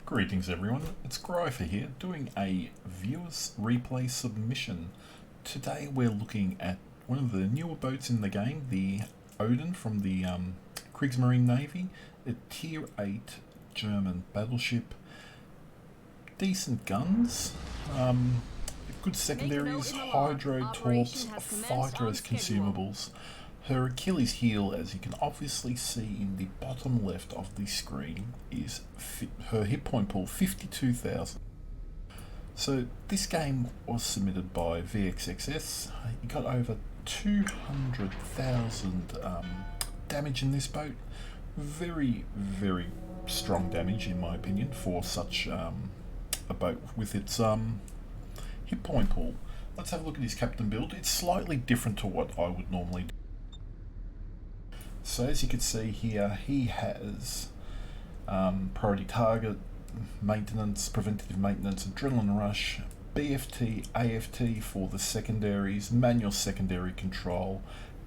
Greetings everyone, it's Gryfer here doing a viewers replay submission. Today we're looking at one of the newer boats in the game, the Odin from the Kriegsmarine Navy, a tier 8 German battleship. Decent guns, good secondaries, hydro, torps, fighter as consumables. Her Achilles heel, as you can obviously see in the bottom left of the screen, is her hit point pool 52,000. So this game was submitted by VXSS. You got over 200,000 damage in this boat. Very, very strong damage in my opinion for such a boat with its hit point pool. Let's have a look at his captain build. It's slightly different to what I would normally do. So as you can see here, he has priority target, maintenance, preventative maintenance, adrenaline rush, BFT, AFT for the secondaries, manual secondary control,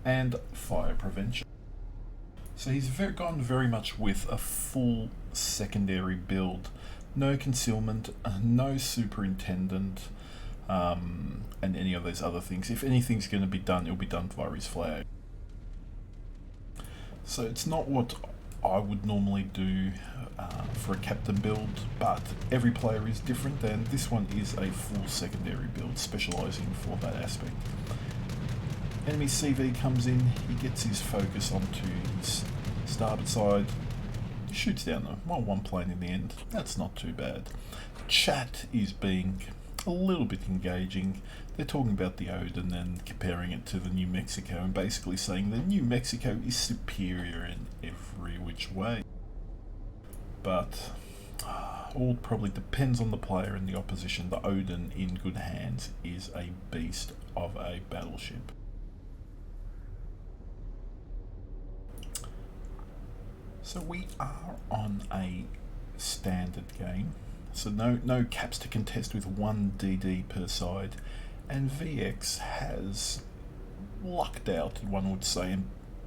and fire prevention. So he's gone very much with a full secondary build. No concealment, no superintendent, and any of those other things. If anything's going to be done, it'll be done via his flag. So it's not what I would normally do for a captain build, but every player is different, and this one is a full secondary build, specialising for that aspect. Enemy CV comes in, he gets his focus onto his starboard side, shoots down one plane in the end. That's not too bad. Chat is being a little bit engaging. They're talking about the Odin and comparing it to the New Mexico and basically saying the New Mexico is superior in every which way. But all probably depends on the player and the opposition. The Odin in good hands is a beast of a battleship. So we are on a standard game. So no caps to contest with 1 DD per side, and VX has lucked out, one would say, and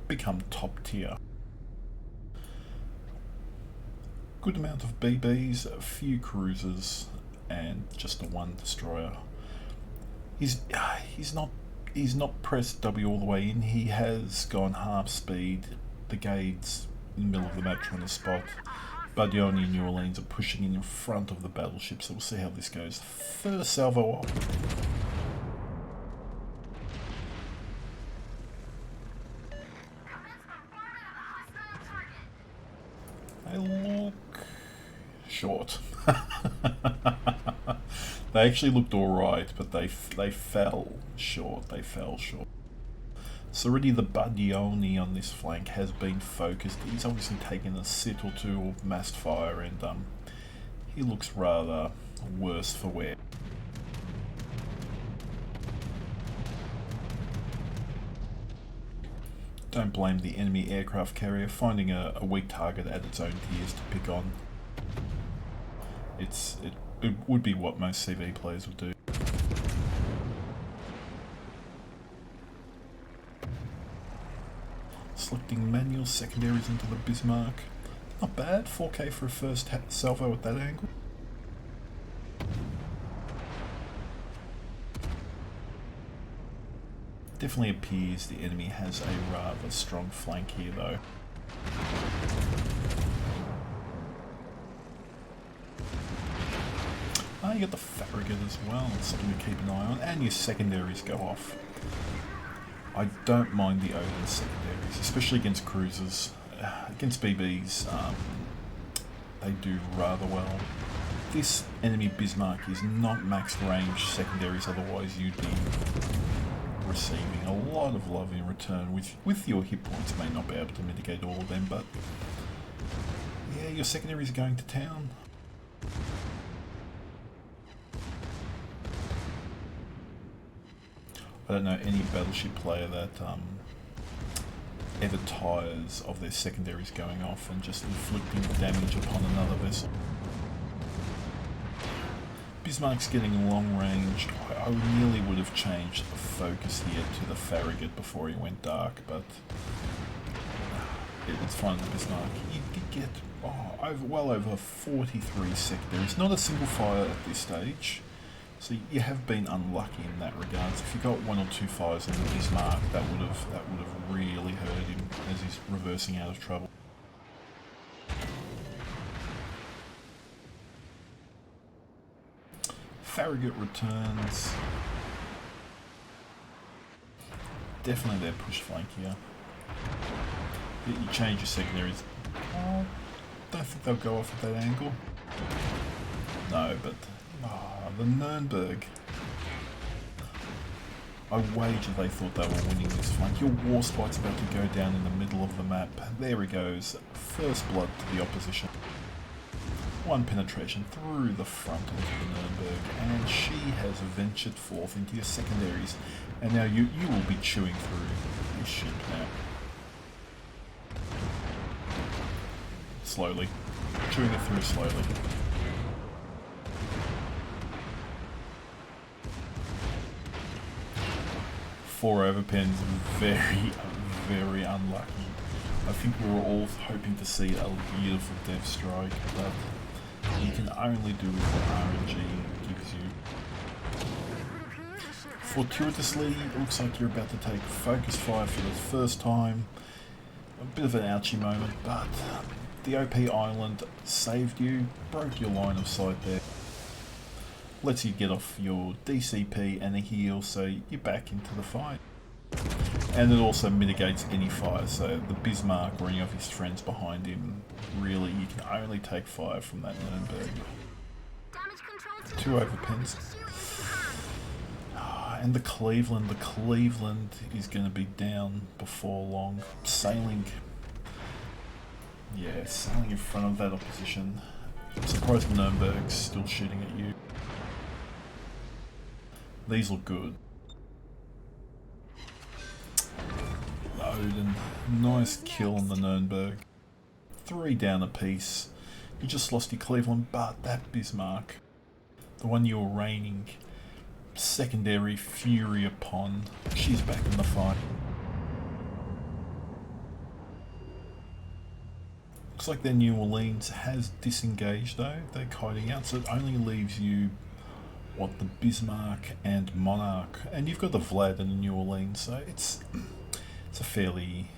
become top tier. Good amount of BBs, a few cruisers, and just the 1 destroyer. He's not pressed W all the way in. He has gone half speed. The Gades in the middle of the map trying to spot. Badioni and New Orleans are pushing in front of the battleship, so we'll see how this goes. First salvo up. They look short. They actually looked alright, but they fell short. So already the Badioni on this flank has been focused. He's obviously taken a sit or two of massed fire, and he looks rather worse for wear. Don't blame the enemy aircraft carrier, finding a weak target at its own tiers to pick on. It would be what most CV players would do. Selecting manual secondaries into the Bismarck. Not bad, 4K for a first salvo at that angle. Definitely appears the enemy has a rather strong flank here though. You got the Farragut as well, something to keep an eye on, and your secondaries go off. I don't mind the Odin secondaries, especially against cruisers. Against BBs, they do rather well. This enemy Bismarck is not max range secondaries, otherwise you'd be receiving a lot of love in return. With your hit points, may not be able to mitigate all of them, but yeah, your secondaries are going to town. I don't know any battleship player that ever tires of their secondaries going off and just inflicting damage upon another vessel. Bismarck's getting long range. I nearly would have changed the focus here to the Farragut before he went dark, but it's fine with Bismarck. You could get well over 43 secondaries. Not a single fire at this stage. So you have been unlucky in that regard. If you got 1 or 2 fires on the Bismarck, that would have really hurt him as he's reversing out of trouble. Farragut returns. Definitely their push flank here. You change your secondaries. Don't think they'll go off at that angle. No, but the Nürnberg. I wager they thought they were winning this flank. Your Warspite's about to go down in the middle of the map. There he goes. First blood to the opposition. One penetration through the front of the Nürnberg, and she has ventured forth into your secondaries. And now you will be chewing through this shit now. Slowly. Chewing it through slowly. Four overpens, very, very unlucky. I think we were all hoping to see a beautiful dev strike, but you can only do with what RNG gives you. Fortuitously, it looks like you're about to take focus fire for the first time. A bit of an ouchie moment, but the OP Island saved you, broke your line of sight there. Lets you get off your DCP and a heal, so you're back into the fight. And it also mitigates any fire, so the Bismarck or any of his friends behind him, really, you can only take fire from that Nürnberg. 2 overpens. And the Cleveland is going to be down before long. Sailing in front of that opposition. I'm surprised Nürnberg's still shooting at you. These look good. Odin, nice kill on the Nürnberg. 3 down apiece. You just lost your Cleveland, but that Bismarck, the one you were raining secondary fury upon, she's back in the fight. Looks like their New Orleans has disengaged though. They're kiting out, so it only leaves you the Bismarck and Monarch, and you've got the Vlad and the New Orleans, so it's a fairly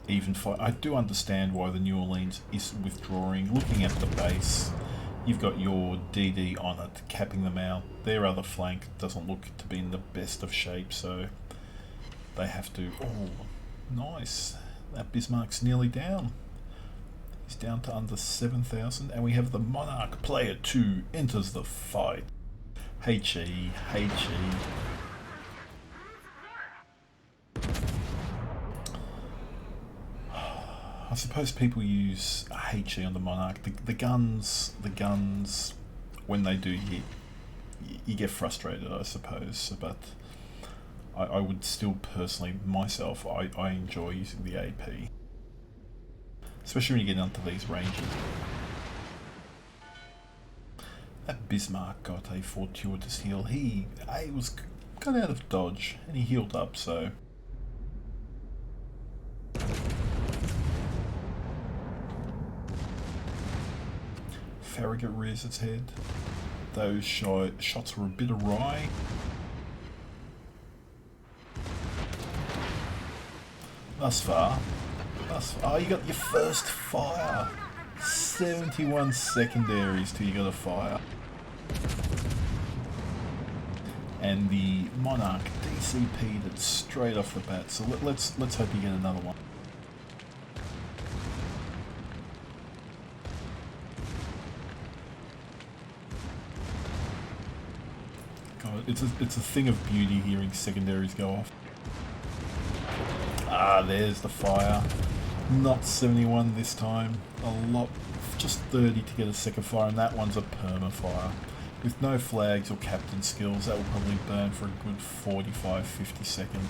even fight. I do understand why the New Orleans is withdrawing. Looking at the base, you've got your DD on it, capping them out. Their other flank doesn't look to be in the best of shape, so they have to... Oh, nice. That Bismarck's nearly down. He's down to under 7,000, and we have the Monarch player 2 enters the fight. HE. I suppose people use HE on the Monarch. The guns, when they do hit, you get frustrated, I suppose. But I would still personally, myself, I enjoy using the AP. Especially when you get onto these ranges. That Bismarck got a fortuitous heal. He got out of dodge and he healed up, so... Farragut rears its head. Those shots were a bit awry. Thus far, you got your first fire. 71 secondaries till you got a fire. And the Monarch DCP'd it straight off the bat, so let's hope you get another one. God, it's a thing of beauty hearing secondaries go off. Ah, there's the fire. Not 71 this time. A lot, just 30 to get a second fire, and that one's a perma fire. With no flags or captain skills, that will probably burn for a good 45-50 seconds.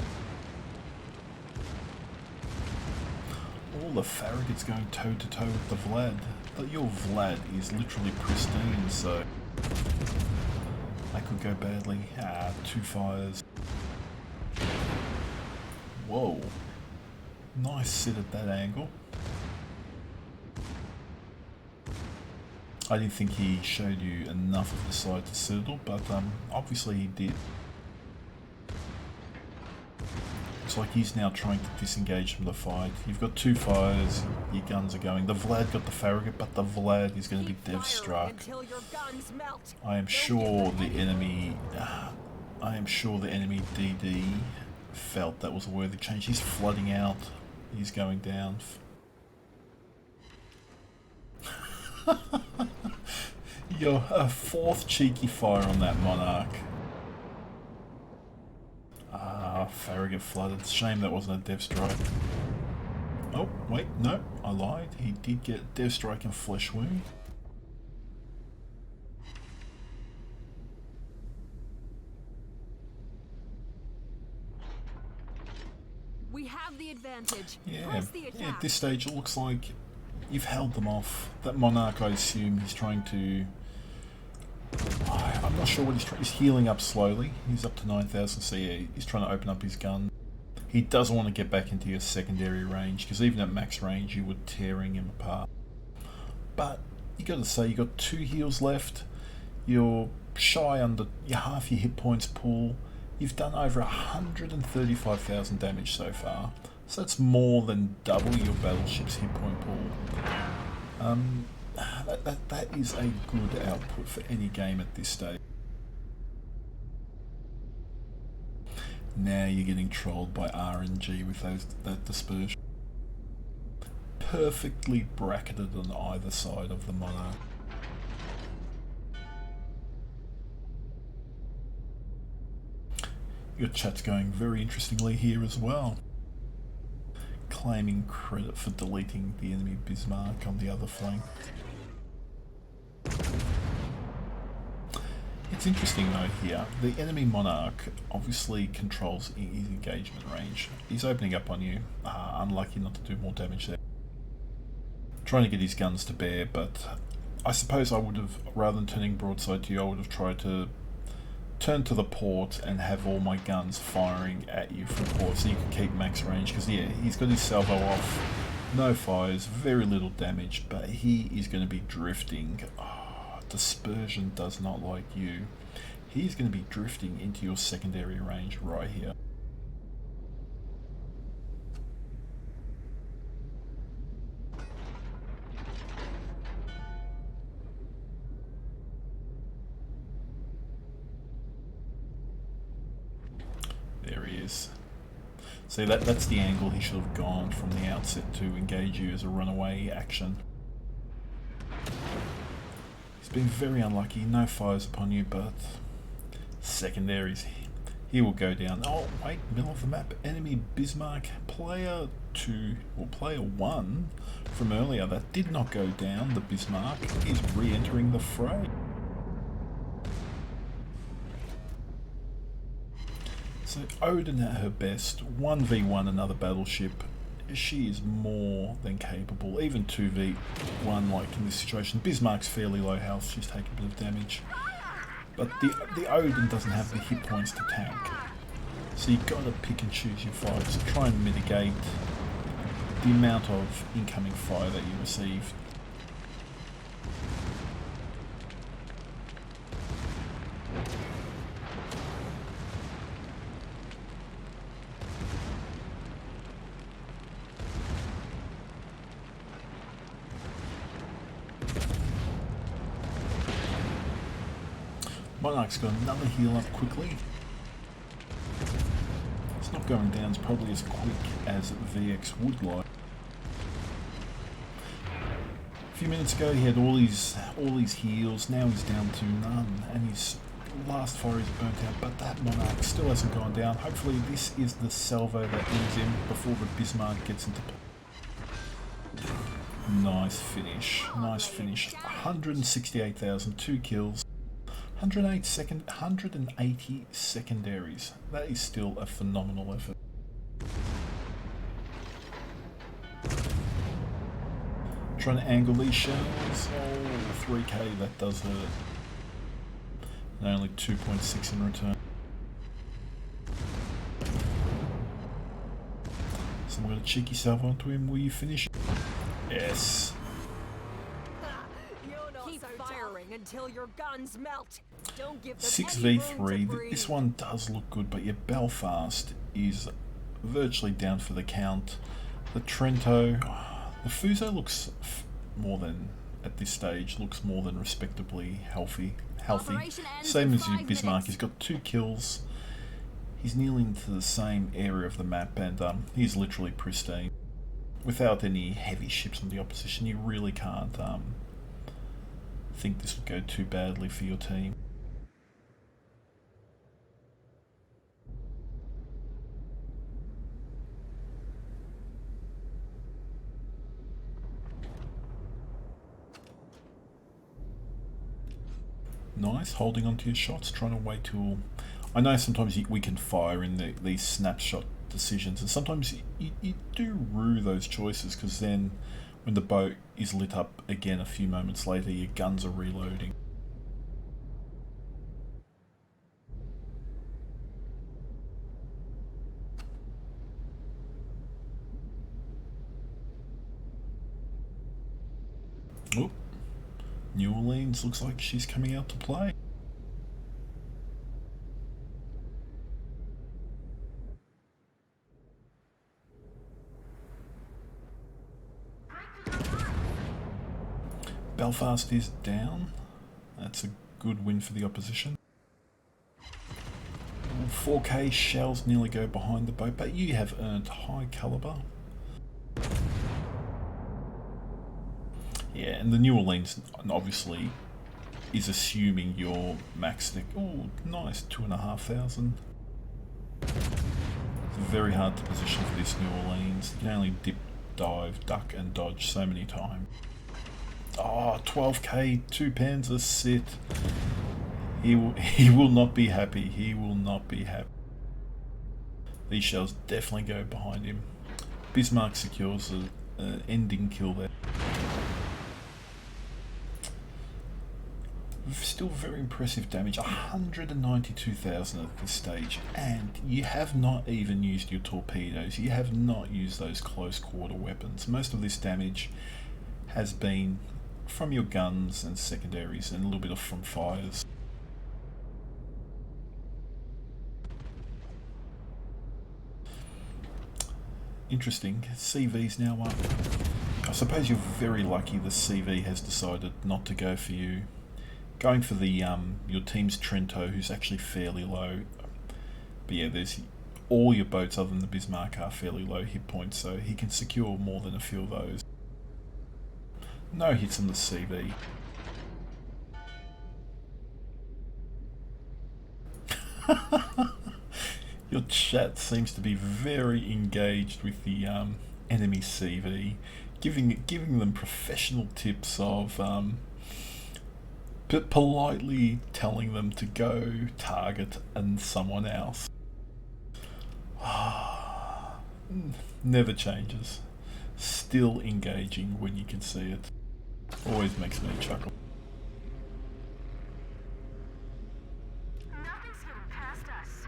All the Farragut's going toe to toe with the Vlad. But your Vlad is literally pristine, so that could go badly. 2 fires. Whoa. Nice sit at that angle. I didn't think he showed you enough of the side to settle, but obviously he did. It's like he's now trying to disengage from the fight. You've got two fires, your guns are going. The Vlad got the Farragut, but the Vlad is going to be dev-struck. I am sure the enemy DD felt that was a worthy change. He's flooding out. He's going down. Yo, a fourth cheeky fire on that Monarch. Farragut flooded. Shame that wasn't a dev strike. Oh, wait, no, I lied. He did get dev strike and flesh wound. We have the advantage. Yeah, at this stage it looks like you've held them off. That Monarch, I assume, he's trying to... I'm not sure what he's trying... He's healing up slowly. He's up to 9,000 CE. He's trying to open up his gun. He doesn't want to get back into your secondary range, because even at max range you were tearing him apart. But you got to say, you got 2 heals left. You're shy under half your hit points pool. You've done over 135,000 damage so far, so that's more than double your battleship's hit point pool. That is a good output for any game at this stage. Now you're getting trolled by RNG with that dispersion. Perfectly bracketed on either side of the Monarch. Your chat's going very interestingly here as well. Claiming credit for deleting the enemy Bismarck on the other flank. It's interesting though here, the enemy Monarch obviously controls his engagement range. He's opening up on you, unlucky not to do more damage there. Trying to get his guns to bear, but I suppose I would have, rather than turning broadside to you, I would have tried to turn to the port and have all my guns firing at you from port so you can keep max range, because yeah, he's got his salvo off, no fires, very little damage, but he is going to be drifting. Dispersion does not like you. He's going to be drifting into your secondary range right here. There he is. See, that's the angle he should have gone from the outset to engage you as a runaway action. Been very unlucky, no fires upon you, but secondaries, he will go down. Oh wait, middle of the map, enemy Bismarck, player 2 or player 1 from earlier that did not go down. The Bismarck is re-entering the fray. So Odin at her best, 1v1 another battleship. She is more than capable, even 2v1 like in this situation. Bismarck's fairly low health, she's taking a bit of damage. But the Odin doesn't have the hit points to tank. So you've got to pick and choose your fights to try and mitigate the amount of incoming fire that you receive. Monarch's got another heal up quickly. It's not going down as probably as quick as VX would like. A few minutes ago he had all his heals, now he's down to none, and his last fire is burnt out, but that Monarch still hasn't gone down. Hopefully this is the salvo that ends him before the Bismarck gets into play. Nice finish, nice finish. 168,000, 2 kills. 180 secondaries. That is still a phenomenal effort. Trying to angle these shells. Oh, 3k, that does hurt. And only 2.6 in return. Someone got a cheeky salvo onto him. Will you finish it? Yes. Keep firing until your guns melt. Don't give them 6v3. This one does look good, but your Belfast is virtually down for the count. The Trento, the Fuso looks more than, at this stage, looks more than respectably healthy. Same as your Bismarck. He's got 2 kills. He's nearly into the same area of the map, and he's literally pristine. Without any heavy ships on the opposition, you really can't think this would go too badly for your team. Nice, holding onto your shots, trying to wait till... I know sometimes we can fire in these snapshot decisions, and sometimes you do rue those choices, because then when the boat is lit up again a few moments later, your guns are reloading. Oh, New Orleans looks like she's coming out to play. Belfast is down. That's a good win for the opposition. 4K shells nearly go behind the boat, but you have earned high caliber. Yeah, and the New Orleans obviously is assuming your max deck. Oh, nice, 2,500. It's very hard to position for this New Orleans. You can only dip, dive, duck, and dodge so many times. Oh, 12k, 2 Panzers sit. He will not be happy. He will not be happy. These shells definitely go behind him. Bismarck secures an ending kill there. Still very impressive damage, 192,000 at this stage, and you have not even used your torpedoes. You have not used those close quarter weapons. Most of this damage has been from your guns and secondaries, and a little bit from fires. Interesting, CV's now up. I suppose you're very lucky the CV has decided not to go for you. Going for the your team's Trento, who's actually fairly low. But yeah, there's all your boats other than the Bismarck are fairly low hit points, so he can secure more than a few of those. No hits on the CV. Your chat seems to be very engaged with the enemy CV, giving them professional tips of but politely telling them to go target and someone else. Never changes. Still engaging when you can see it. Always makes me chuckle. Nothing's getting past us.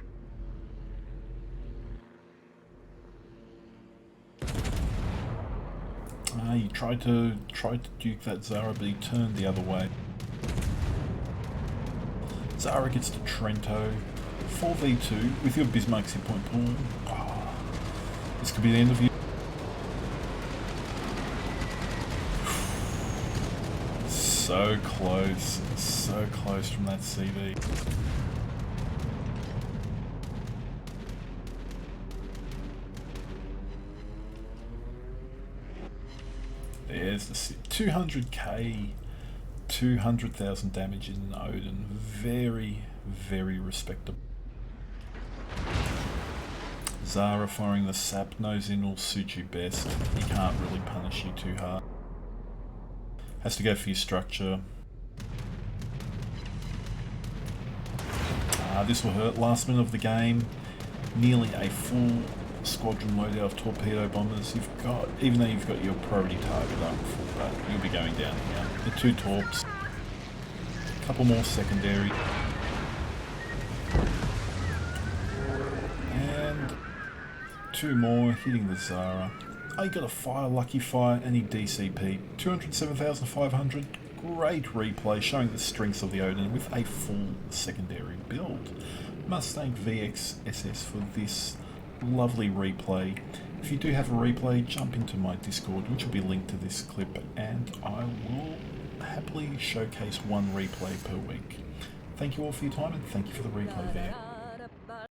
You tried to duke that Zara, but he turned the other way. Zara gets to Trento. 4v2 with your Bismarck's hit point pool. Oh, this could be the end of you. So close from that CV. There's the 200k, 200,000 damage in an Odin. Very, very respectable. Zara firing the sap nose in will suit you best. He can't really punish you too hard. Has to go for your structure. This will hurt. Last minute of the game. Nearly a full squadron loadout of torpedo bombers. You've got, even though you've got your priority target up, but you'll be going down here. The 2 torps. A couple more secondary. And 2 more hitting the Zara. Oh, you got a fire, lucky fire, and he DCP. 207,500. great replay showing the strengths of the Odin with a full secondary build. Must thank VXSS for this lovely replay. If you do have a replay, jump into my Discord, which will be linked to this clip, and I will happily showcase one replay per week. Thank you all for your time, and thank you for the replay there.